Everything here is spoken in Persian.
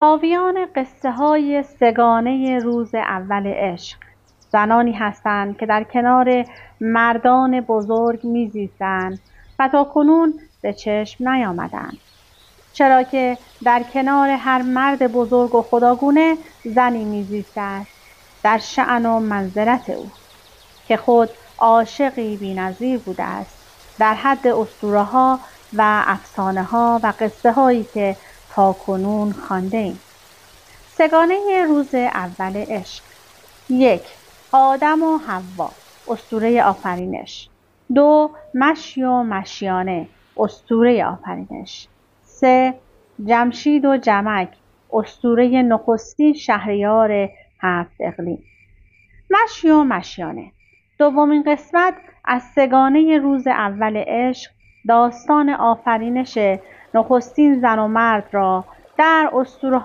راویان قصه‌های سگانه روز اول عشق زنانی هستند که در کنار مردان بزرگ می‌زیستند و تاکنون به چشم نیامدند، چرا که در کنار هر مرد بزرگ و خداگونه زنی می‌زیسته است در شأن و منزلت او که خود عاشقی بی‌نظیر بوده است، در حد اسطوره‌ها و افسانه‌ها و قصه‌هایی که تاکنون خوانده‌ایم. سگانه روز اول عشق: 1. آدم و حوا، اسطوره آفرینش. 2. مشی و مشیانه، اسطوره آفرینش. 3. جمشید و جمک، اسطوره نخستین شهریار 7 اقلیم. مشی و مشیانه، دومین قسمت از سگانه روز اول عشق، داستان آفرینش نخستین زن و مرد را در اسطوره‌های